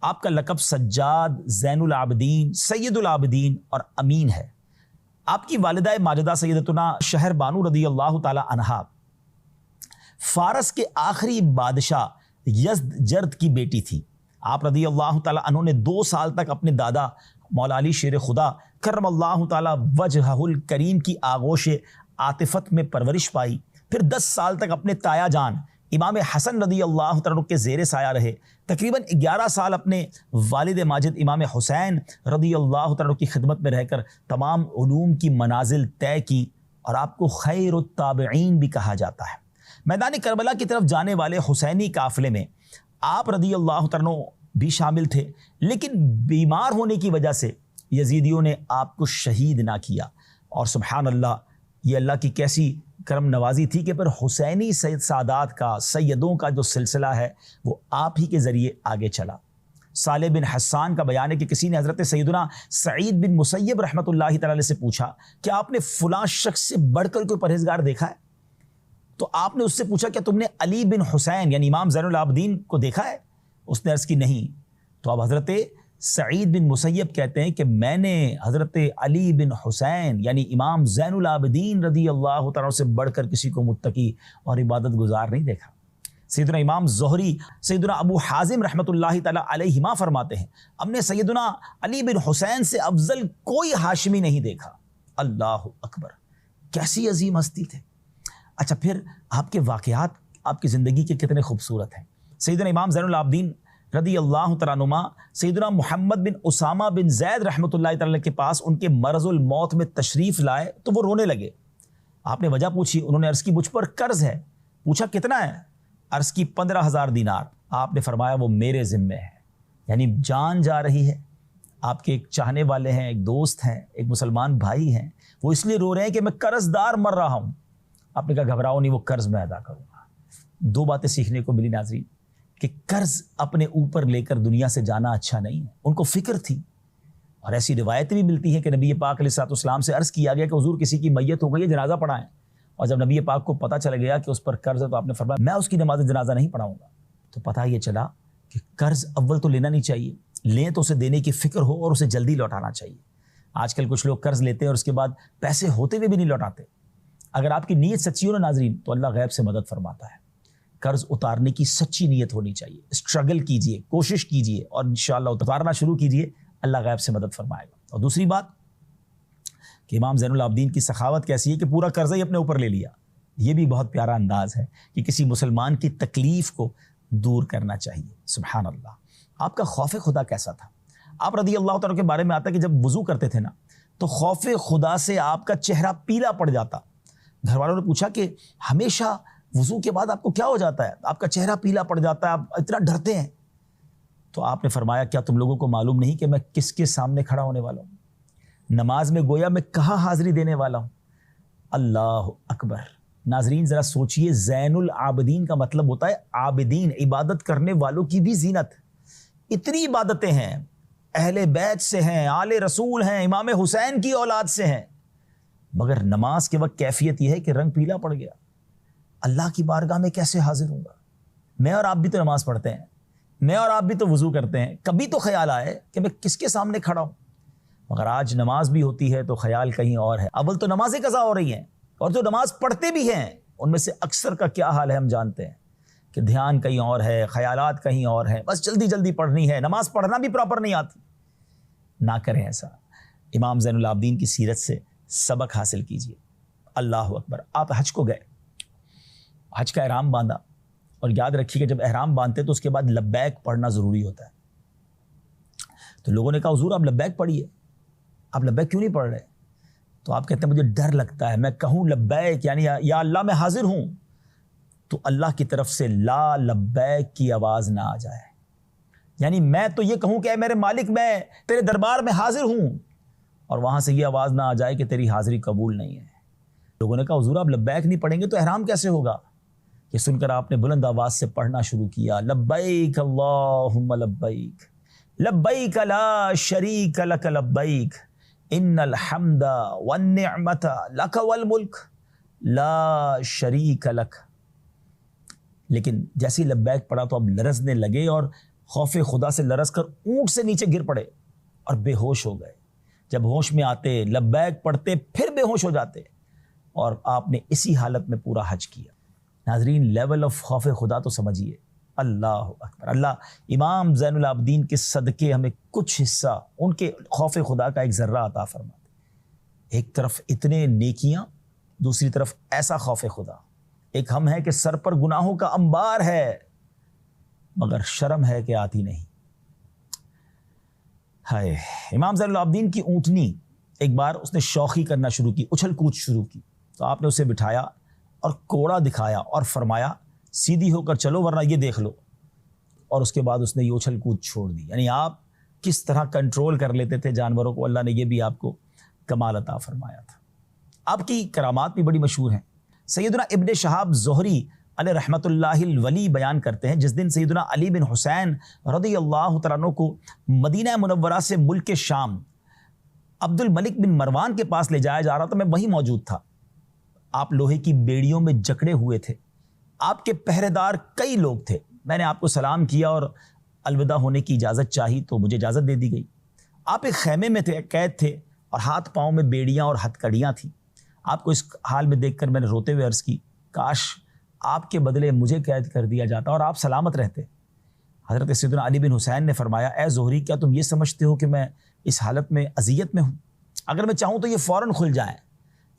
Speaker 2: آپ کا لقب سجاد، زین العابدین، سید العابدین اور امین ہے. آپ کی والدہ ماجدہ سیدتنا شہر بانو رضی اللہ تعالی عنہا فارس کے آخری بادشاہ یزدجرد کی بیٹی تھی. آپ رضی اللہ تعالی عنہ نے 2 سال تک اپنے دادا مولا علی شیر خدا کرم اللہ تعالی وجہہ الکریم کی آغوش عاطفت میں پرورش پائی. پھر 10 سال تک اپنے تایا جان امام حسن رضی اللہ تعالیٰ کے زیر سایہ رہے. تقریباً 11 سال اپنے والد ماجد امام حسین رضی اللہ تعالیٰ کی خدمت میں رہ کر تمام علوم کی منازل طے کی اور آپ کو خیر التابعین بھی کہا جاتا ہے. میدان کربلا کی طرف جانے والے حسینی قافلے میں آپ رضی اللہ تعالیٰ بھی شامل تھے، لیکن بیمار ہونے کی وجہ سے یزیدیوں نے آپ کو شہید نہ کیا. اور سبحان اللہ، یہ اللہ کی کیسی کرم نوازی تھی کہ پھر حسینی سید سادات کا، سیدوں کا جو سلسلہ ہے وہ آپ ہی کے ذریعے آگے چلا۔ صالح بن حسان کا بیان ہے کہ کسی نے حضرت سیدنا سعید بن مسیب رحمۃ اللہ تعالی سے پوچھا کہ آپ نے فلاں شخص سے بڑھ کر کوئی پرہیزگار دیکھا ہے؟ تو آپ نے اس سے پوچھا کہ تم نے علی بن حسین یعنی امام زین العابدین کو دیکھا ہے؟ اس نے عرض کی نہیں۔ تو اب حضرت سعید بن مسیب کہتے ہیں کہ میں نے حضرت علی بن حسین یعنی امام زین العابدین رضی اللہ تعالیٰ سے بڑھ کر کسی کو متقی اور عبادت گزار نہیں دیکھا۔ سیدنا امام زہری، سیدنا ابو حازم رحمۃ اللہ تعالیٰ علیہما فرماتے ہیں ہم نے سیدنا علی بن حسین سے افضل کوئی ہاشمی نہیں دیکھا۔ اللہ اکبر، کیسی عظیم ہستی تھے۔ اچھا، پھر آپ کے واقعات آپ کی زندگی کے کتنے خوبصورت ہیں۔ سیدنا امام زین العابدین رضی اللہ تعالیٰ عنہما سیدنا محمد بن اسامہ بن زید رحمۃ اللہ تعالیٰ کے پاس ان کے مرض الموت میں تشریف لائے تو وہ رونے لگے۔ آپ نے وجہ پوچھی، انہوں نے عرض کی مجھ پر قرض ہے۔ پوچھا کتنا ہے؟ عرض کی 15,000 دینار۔ آپ نے فرمایا وہ میرے ذمے ہے، یعنی جان جا رہی ہے۔ آپ کے ایک چاہنے والے ہیں، ایک دوست ہیں، ایک مسلمان بھائی ہیں، وہ اس لیے رو رہے ہیں کہ میں قرض دار مر رہا ہوں۔ آپ نے کہا گھبراؤ نہیں، وہ قرض میں ادا کروں گا۔ دو باتیں سیکھنے کو ملی ناظرین کہ قرض اپنے اوپر لے کر دنیا سے جانا اچھا نہیں ہے۔ ان کو فکر تھی، اور ایسی روایتیں بھی ملتی ہیں کہ نبی پاک علیہ الصلوۃ والسلام سے عرض کیا گیا کہ حضور کسی کی میت ہو گئی ہے، جنازہ پڑھائیں۔ اور جب نبی پاک کو پتہ چل گیا کہ اس پر قرض ہے تو آپ نے فرمایا میں اس کی نماز جنازہ نہیں پڑھاؤں گا۔ تو پتہ یہ چلا کہ قرض اول تو لینا نہیں چاہیے، لیں تو اسے دینے کی فکر ہو اور اسے جلدی لوٹانا چاہیے۔ آج کل کچھ لوگ قرض لیتے ہیں اور اس کے بعد پیسے ہوتے ہوئے بھی نہیں لوٹاتے۔ اگر آپ کی نیت سچی ہو نا ناظرین تو اللہ غیب سے مدد فرماتا ہے۔ قرض اتارنے کی سچی نیت ہونی چاہیے، اسٹرگل کیجئے، کوشش کیجئے اور انشاءاللہ اتارنا شروع کیجئے، اللہ غیب سے مدد فرمائے گا۔ اور دوسری بات کہ امام زین العابدین کی سخاوت کیسی ہے کہ پورا قرضہ ہی اپنے اوپر لے لیا۔ یہ بھی بہت پیارا انداز ہے کہ کسی مسلمان کی تکلیف کو دور کرنا چاہیے۔ سبحان اللہ۔ آپ کا خوف خدا کیسا تھا؟ آپ رضی اللہ تعالیٰ کے بارے میں آتا ہے کہ جب وضو کرتے تھے نا تو خوف خدا سے آپ کا چہرہ پیلا پڑ جاتا۔ گھر والوں نے پوچھا کہ ہمیشہ وضو کے بعد آپ کو کیا ہو جاتا ہے؟ آپ کا چہرہ پیلا پڑ جاتا ہے، آپ اتنا ڈرتے ہیں۔ تو آپ نے فرمایا کیا تم لوگوں کو معلوم نہیں کہ میں کس کے سامنے کھڑا ہونے والا ہوں؟ نماز میں گویا میں کہاں حاضری دینے والا ہوں۔ اللہ اکبر۔ ناظرین ذرا سوچئے، زین العابدین کا مطلب ہوتا ہے عابدین، عبادت کرنے والوں کی بھی زینت۔ اتنی عبادتیں ہیں، اہل بیت سے ہیں، آل رسول ہیں، امام حسین کی اولاد سے ہیں، مگر نماز کے وقت کیفیت یہ ہے کہ رنگ پیلا پڑ گیا۔ اللہ کی بارگاہ میں کیسے حاضر ہوں گا؟ میں اور آپ بھی تو نماز پڑھتے ہیں، میں اور آپ بھی تو وضو کرتے ہیں، کبھی تو خیال آئے کہ میں کس کے سامنے کھڑا ہوں؟ مگر آج نماز بھی ہوتی ہے تو خیال کہیں اور ہے۔ اول تو نمازیں قضا ہو رہی ہیں اور جو نماز پڑھتے بھی ہیں ان میں سے اکثر کا کیا حال ہے ہم جانتے ہیں کہ دھیان کہیں اور ہے، خیالات کہیں اور ہیں، بس جلدی جلدی پڑھنی ہے، نماز پڑھنا بھی پراپر نہیں آتی۔ نہ کریں ایسا، امام زین العابدین کی سیرت سے سبق حاصل کیجیے۔ اللہ اکبر۔ آپ حج کو گئے، حج کا احرام باندھا، اور یاد رکھیے کہ جب احرام باندھتے تو اس کے بعد لبیک پڑھنا ضروری ہوتا ہے۔ تو لوگوں نے کہا حضور آپ لبیک پڑھیے، آپ لبیک کیوں نہیں پڑھ رہے؟ تو آپ کہتے ہیں مجھے ڈر لگتا ہے، میں کہوں لبیک یعنی یا اللہ میں حاضر ہوں تو اللہ کی طرف سے لا لبیک کی آواز نہ آ جائے، یعنی میں تو یہ کہوں کہ اے میرے مالک میں تیرے دربار میں حاضر ہوں، اور وہاں سے یہ آواز نہ آ جائے کہ تیری حاضری قبول نہیں ہے۔ لوگوں نے کہا حضور آپ لبیک نہیں پڑھیں گے تو احرام کیسے ہوگا؟ یہ سن کر آپ نے بلند آواز سے پڑھنا شروع کیا، لبیک اللہم لبیک، لبیک لا شریک لک لبیک، ان الحمد والنعمت لک والملک لا شریک لک۔ لیکن جیسے ہی لبیک پڑھا تو اب لرزنے لگے اور خوف خدا سے لرز کر اونٹ سے نیچے گر پڑے اور بے ہوش ہو گئے۔ جب ہوش میں آتے لبیک پڑھتے پھر بے ہوش ہو جاتے، اور آپ نے اسی حالت میں پورا حج کیا۔ ناظرین لیول آف خوف خدا تو سمجھیے۔ اللہ اکبر۔ اللہ امام زین العابدین کے صدقے ہمیں کچھ حصہ ان کے خوف خدا کا ایک ذرہ عطا فرماتے۔ ایک طرف اتنے نیکیاں، دوسری طرف ایسا خوف خدا۔ ایک ہم ہے کہ سر پر گناہوں کا انبار ہے مگر شرم ہے کہ آتی نہیں۔ ہائے، امام زین العابدین کی اونٹنی ایک بار اس نے شوخی کرنا شروع کی، اچھل کود شروع کی، تو آپ نے اسے بٹھایا اور کوڑا دکھایا اور فرمایا سیدھی ہو کر چلو ورنہ یہ دیکھ لو، اور اس کے بعد اس نے یہ اچھل کود چھوڑ دی۔ یعنی آپ کس طرح کنٹرول کر لیتے تھے جانوروں کو، اللہ نے یہ بھی آپ کو کمال عطا فرمایا تھا۔ آپ کی کرامات بھی بڑی مشہور ہیں۔ سیدنا ابن شہاب زہری علیہ رحمۃ اللہ الولی بیان کرتے ہیں جس دن سیدنا علی بن حسین رضی اللہ تعالیٰ عنہ کو مدینہ منورہ سے ملک شام عبد الملک بن مروان کے پاس لے جایا جا رہا تھا، میں وہیں موجود تھا۔ آپ لوہے کی بیڑیوں میں جکڑے ہوئے تھے، آپ کے پہرے دار کئی لوگ تھے۔ میں نے آپ کو سلام کیا اور الوداع ہونے کی اجازت چاہی تو مجھے اجازت دے دی گئی۔ آپ ایک خیمے میں تھے، قید تھے، اور ہاتھ پاؤں میں بیڑیاں اور ہتھکڑیاں تھیں۔ آپ کو اس حال میں دیکھ کر میں نے روتے ہوئے عرض کی، کاش آپ کے بدلے مجھے قید کر دیا جاتا اور آپ سلامت رہتے۔ حضرت سیدنا علی بن حسین نے فرمایا، اے زہری، کیا تم یہ سمجھتے ہو کہ میں اس حالت میں اذیت میں ہوں؟ اگر میں چاہوں تو یہ فوراً کھل جائیں۔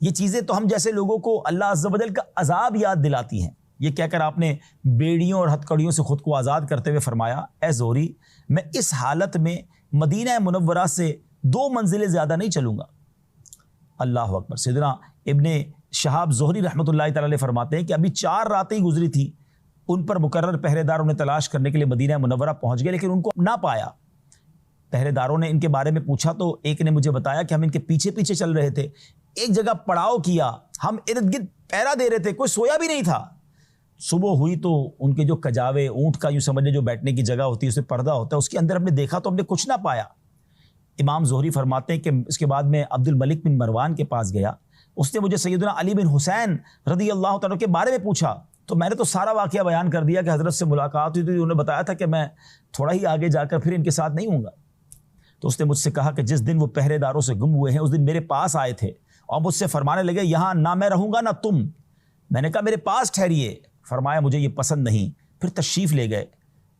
Speaker 2: یہ چیزیں تو ہم جیسے لوگوں کو اللہ عز و جل کا عذاب یاد دلاتی ہیں۔ یہ کہہ کر آپ نے بیڑیوں اور ہتھکڑیوں سے خود کو آزاد کرتے ہوئے فرمایا، اے زہری، میں اس حالت میں مدینہ منورہ سے 2 منزلیں زیادہ نہیں چلوں گا۔ اللہ اکبر۔ سیدنا ابن شہاب زہری رحمۃ اللہ تعالی علیہ فرماتے ہیں کہ ابھی 4 راتیں ہی گزری تھی، ان پر مقرر پہرے دار انہیں تلاش کرنے کے لیے مدینہ منورہ پہنچ گئے، لیکن ان کو نہ پایا۔ پہرے داروں نے ان کے بارے میں پوچھا تو ایک نے مجھے بتایا کہ ہم ان کے پیچھے پیچھے چل رہے تھے، ایک جگہ پڑاؤ کیا، ہم ارد گرد پہرا دے رہے تھے، کوئی سویا بھی نہیں تھا۔ صبح ہوئی تو ان کے جو کجاوے، اونٹ کا یوں سمجھے جو بیٹھنے کی جگہ ہوتی ہے، اس میں پردہ ہوتا ہے، اس کے اندر ہم نے دیکھا تو ہم نے کچھ نہ پایا۔ امام زہری فرماتے ہیں کہ اس کے بعد میں عبد الملک بن مروان کے پاس گیا، اس نے مجھے سیدنا علی بن حسین رضی اللہ تعالیٰ کے بارے میں پوچھا تو میں نے تو سارا واقعہ بیان کر دیا کہ حضرت سے ملاقات ہوئی تو انہوں نے بتایا تھا کہ میں تھوڑا ہی آگے جا کر پھر ان کے ساتھ نہیں ہوں گا۔ تو اس نے مجھ سے کہا کہ جس دن وہ پہرے داروں سے گم ہوئے ہیں اس دن میرے پاس آئے تھے اور مجھ سے فرمانے لگے، یہاں نہ میں رہوں گا نہ تم۔ میں نے کہا میرے پاس ٹھہریے، فرمایا مجھے یہ پسند نہیں، پھر تشریف لے گئے۔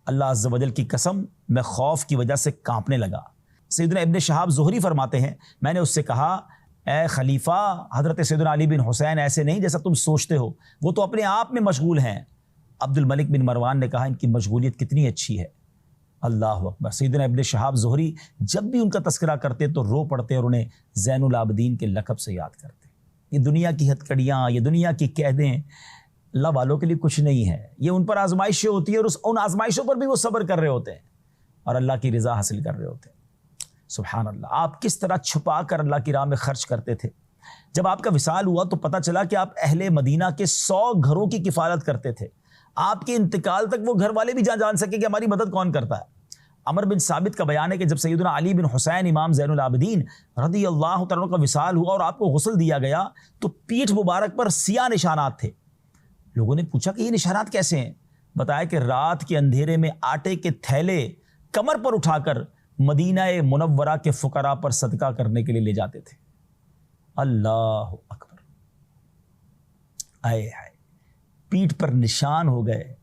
Speaker 2: اللہ عز و جل کی قسم میں خوف کی وجہ سے کانپنے لگا۔ سیدنا ابن شہاب زہری فرماتے ہیں، میں نے اس سے کہا، اے خلیفہ، حضرت سیدنا علی بن حسین ایسے نہیں جیسا تم سوچتے ہو، وہ تو اپنے آپ میں مشغول ہیں۔ عبد الملک بن مروان نے کہا، ان کی مشغولیت کتنی اچھی ہے۔ اللہ اکبر۔ سیدنا ابن شہاب زہری جب بھی ان کا تذکرہ کرتے تو رو پڑتے اور انہیں زین العابدین کے لقب سے یاد کرتے۔ یہ دنیا کی ہتھکڑیاں، یہ دنیا کی قیدیں اللہ والوں کے لیے کچھ نہیں ہے، یہ ان پر آزمائشیں ہوتی ہیں اور ان آزمائشوں پر بھی وہ صبر کر رہے ہوتے ہیں اور اللہ کی رضا حاصل کر رہے ہوتے ہیں۔ سبحان اللہ۔ آپ کس طرح چھپا کر اللہ کی راہ میں خرچ کرتے تھے۔ جب آپ کا وصال ہوا تو پتہ چلا کہ آپ اہل مدینہ کے 100 گھروں کی کفالت کرتے تھے۔ آپ کے انتقال تک وہ گھر والے بھی جان سکے کہ ہماری مدد کون کرتا ہے۔ عمر بن ثابت کا بیان ہے کہ جب سیدنا علی بن حسین امام زین العابدین رضی اللہ تعالیٰ کا وصال ہوا اور آپ کو غسل دیا گیا تو پیٹھ مبارک پر سیاہ نشانات تھے۔ لوگوں نے پوچھا کہ یہ نشانات کیسے ہیں؟ بتایا کہ رات کے اندھیرے میں آٹے کے تھیلے کمر پر اٹھا کر مدینہ منورہ کے فقراء پر صدقہ کرنے کے لیے لے جاتے تھے۔ اللہ اکبر۔ آئے ہائے، پیٹھ پر نشان ہو گئے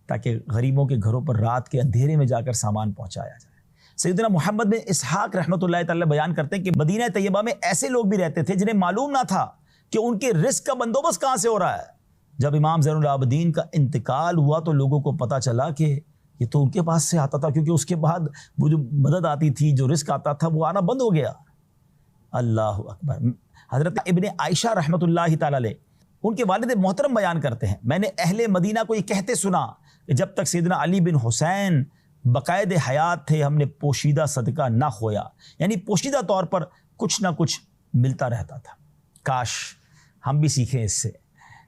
Speaker 2: تاکہ غریبوں کے گھروں پر رات کے اندھیرے میں جا کر سامان پہنچایا جائے۔ سیدنا محمد بن اسحاق رحمۃ اللہ تعالی بیان کرتے ہیں کہ مدینہ طیبہ میں ایسے لوگ بھی رہتے تھے جنہیں معلوم نہ تھا کہ ان کے رزق کا بندوبست کہاں سے ہو رہا ہے۔ جب امام زین العابدین کا انتقال ہوا تو لوگوں کو پتہ چلا کہ یہ تو ان کے پاس سے آتا تھا، کیونکہ اس کے بعد وہ جو مدد آتی تھی، جو رزق آتا تھا، وہ آنا بند ہو گیا۔ اللہ اکبر۔ حضرت ابن عائشہ رحمۃ اللہ تعالی علیہ، ان کے والد محترم بیان کرتے ہیں، میں نے اہل مدینہ کو یہ کہتے سنا کہ جب تک سیدنا علی بن حسین بقائد حیات تھے ہم نے پوشیدہ صدقہ نہ کھویا، یعنی پوشیدہ طور پر کچھ نہ کچھ ملتا رہتا تھا۔ کاش ہم بھی سیکھیں اس سے،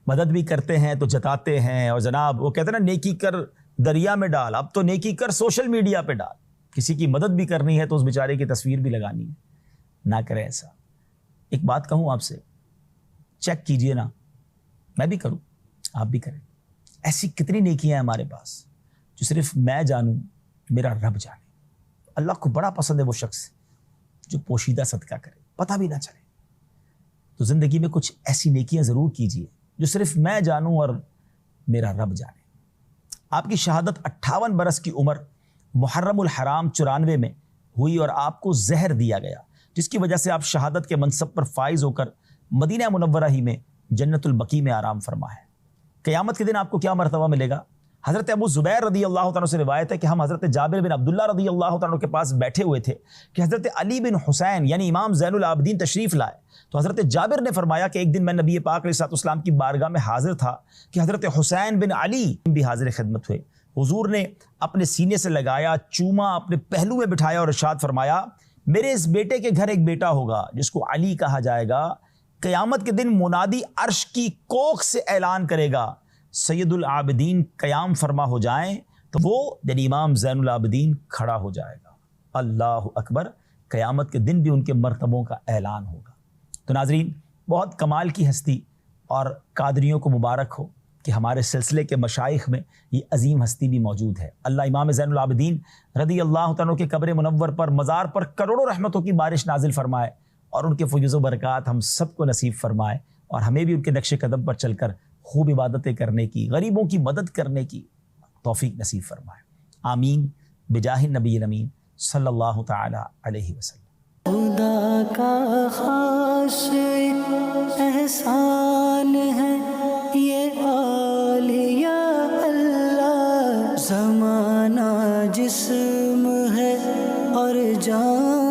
Speaker 2: مدد بھی کرتے ہیں تو جتاتے ہیں، اور جناب وہ کہتے ہیں نا، نیکی کر دریا میں ڈال، اب تو نیکی کر سوشل میڈیا پہ ڈال۔ کسی کی مدد بھی کرنی ہے تو اس بیچارے کی تصویر بھی لگانی ہے، نہ کریں ایسا۔ ایک بات کہوں آپ سے، چیک کیجئے نا، میں بھی کروں، آپ بھی کریں، ایسی کتنی نیکیاں ہیں ہمارے پاس جو صرف میں جانوں، میرا رب جانے۔ اللہ کو بڑا پسند ہے وہ شخص جو پوشیدہ صدقہ کرے، پتہ بھی نہ چلے۔ تو زندگی میں کچھ ایسی نیکیاں ضرور کیجئے جو صرف میں جانوں اور میرا رب جانے۔ آپ کی شہادت 58 برس کی عمر محرم الحرام 94 میں ہوئی اور آپ کو زہر دیا گیا، جس کی وجہ سے آپ شہادت کے منصب پر فائز ہو کر مدینہ منورہ ہی میں جنت البقیع میں آرام فرما ہے۔ قیامت کے دن آپ کو کیا مرتبہ ملے گا؟ حضرت ابو زبیر رضی اللہ تعالیٰ سے روایت ہے کہ ہم حضرت جابر بن عبداللہ رضی اللہ تعالیٰ کے پاس بیٹھے ہوئے تھے کہ حضرت علی بن حسین یعنی امام زین العابدین تشریف لائے، تو حضرت جابر نے فرمایا کہ ایک دن میں نبی پاک علیہ السلام کی بارگاہ میں حاضر تھا کہ حضرت حسین بن علی بھی حاضر خدمت ہوئے۔ حضور نے اپنے سینے سے لگایا، چوما، اپنے پہلو میں بٹھایا اور ارشاد فرمایا، میرے اس بیٹے کے گھر ایک بیٹا ہوگا جس کو علی کہا جائے گا، قیامت کے دن منادی عرش کی کوکھ سے اعلان کرے گا، سید العابدین قیام فرما ہو جائیں، تو وہ یعنی امام زین العابدین کھڑا ہو جائے گا۔ اللہ اکبر، قیامت کے دن بھی ان کے مرتبوں کا اعلان ہوگا۔ تو ناظرین، بہت کمال کی ہستی، اور قادریوں کو مبارک ہو کہ ہمارے سلسلے کے مشائخ میں یہ عظیم ہستی بھی موجود ہے۔ اللہ امام زین العابدین رضی اللہ تعالیٰ کے قبر منور پر، مزار پر کروڑوں رحمتوں کی بارش نازل فرمائے، اور ان کے فیض و برکات ہم سب کو نصیب فرمائے، اور ہمیں بھی ان کے نقش قدم پر چل کر خوب عبادتیں کرنے کی، غریبوں کی مدد کرنے کی توفیق نصیب فرمائے۔ آمین بجاہ النبی الامین صلی اللہ تعالی علیہ وسلم۔
Speaker 1: خدا کا خاص احسان ہے یہ اولیاء اللہ، زمانہ جسم ہے اور جان